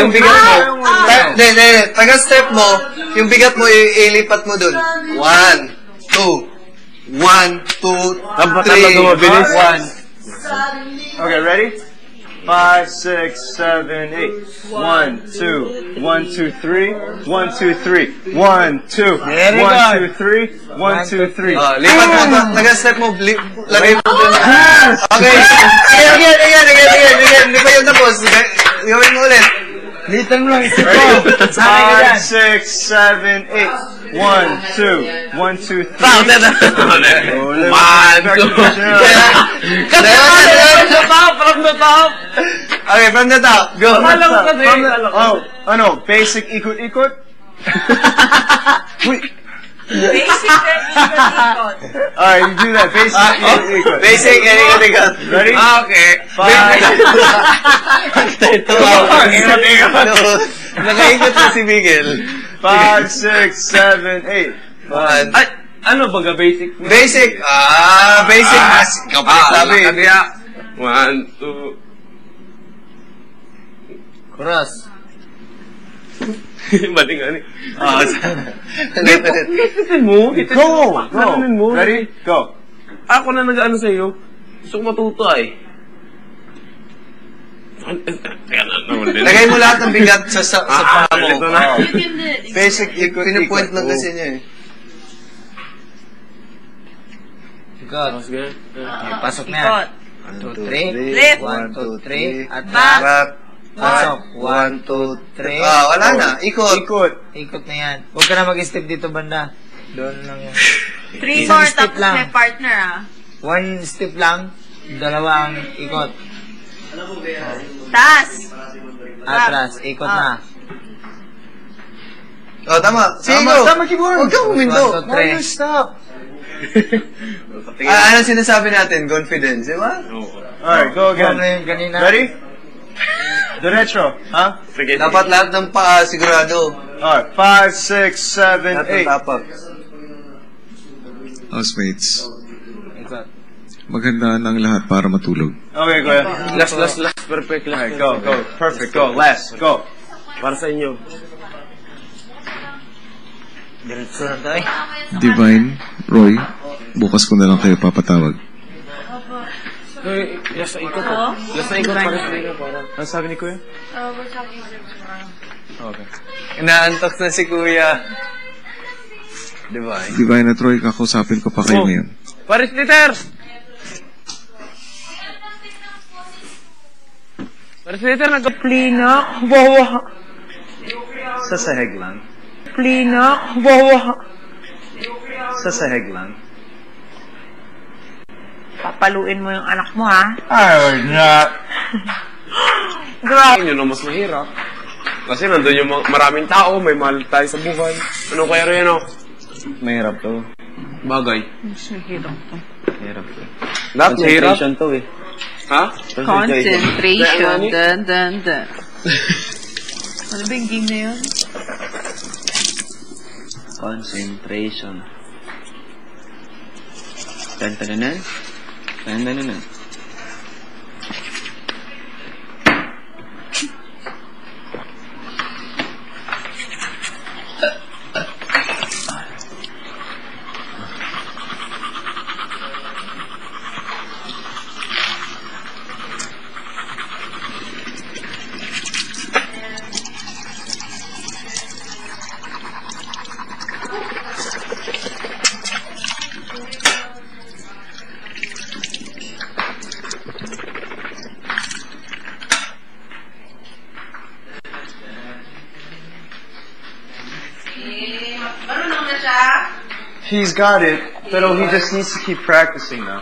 yung bigat mo. Taga-step mo, yung bigat mo, ilipat mo dun. 1, 2, 1, 2, 3, 1. Okay, ready? 5, 6, 7, 8. 1, 2, 1, 2, 3, 1, 2, 3, 1, 2, 1, 2, 3, 1, 2, 3. Lipat mo, taga-step mo, lagay mo dun. Okay. Hindi pa yung tapos. Gawin mo ulit. Litan mo lang isip ko. 5, 6, 7, 8. 1, 2, 1, 2, 3. 1, 2. From the top. Okay, from the top. Go. Ano, basic ikot-ikot? Wait. Basic ikot-ikot. Alright, you do that. Basic ikot-ikot. Basic ikot-ikot. Ready? Okay. 5. Nakaikot na si Miguel. 5, 6, 7, 8. 1. Ay, ano baga basic? Basic. Basic. Sabi. 1, 2. Kuras. Mali nga ni. Hitin mo. Go. Ready? Go. Ako na nag-ano sa'yo. Gusto ko matuto ay. Lagay mo lahat ng bigat sa paa mo. Basic ikot-ikot. Pinupoint lang kasi niya eh. God. Pasok na yan. 1, 2, 3. Lift. 1, 2, 3. At Back. pasok. 1, 2, 3. Wala na. Ikot. Ikot na yan. Huwag ka na mag-step dito banda. Doon lang yan. 3 Isang more step tapos lang. may partner 1 step lang. Dalawang ikot. Taas. Atras. Ikot na. Tama. Tama, keyboard. Huwag kang huminto. 1, 2, 3. Stop. Ano sinasabi natin? Confidence, di ba? Alright, go again. Ano yung kanina? Ready? Diretso. Huh? Dapat lahat ng paa sigurado. Alright, 5, 6, 7, Lahat ng 8. tapak. Housemates, Ikot. maganda ng lahat para matulog. Okay, go ahead. Last. Perfect. Alright, go. Perfect, go. Last, go. Para sa inyo. Diretso na tayo. Divine, Roy, bukas ko na lang kayo papatawag. Last na ikot. Last na ikot para sa inyo. Ano sabi ni Kuya? We're talking Okay. Inaantok na si Kuya. Divine. Divine at Roy, kakausapin ko pa kayo ngayon. Paris Liter! Paris Liter, nag-plina. Wawa. Sa sahig lang. Plina. Wawa. Sa sahig lang. Papaluin mo yung anak mo, ha? I would not. Grabe. Yun ang mas mahirap. Kasi nandun yung maraming tao, may mahal tayo sa buhay. Ano kaya rin, ano? Mahirap to. Bagay. Mas mahirap to. Mahirap to. Lahat mahirap. to eh. Ha? Concentration. Dun. Ano ba yung game na yun? Concentration. Tan-tananan. Marunong na siya? He's got it, but he just needs to keep practicing now.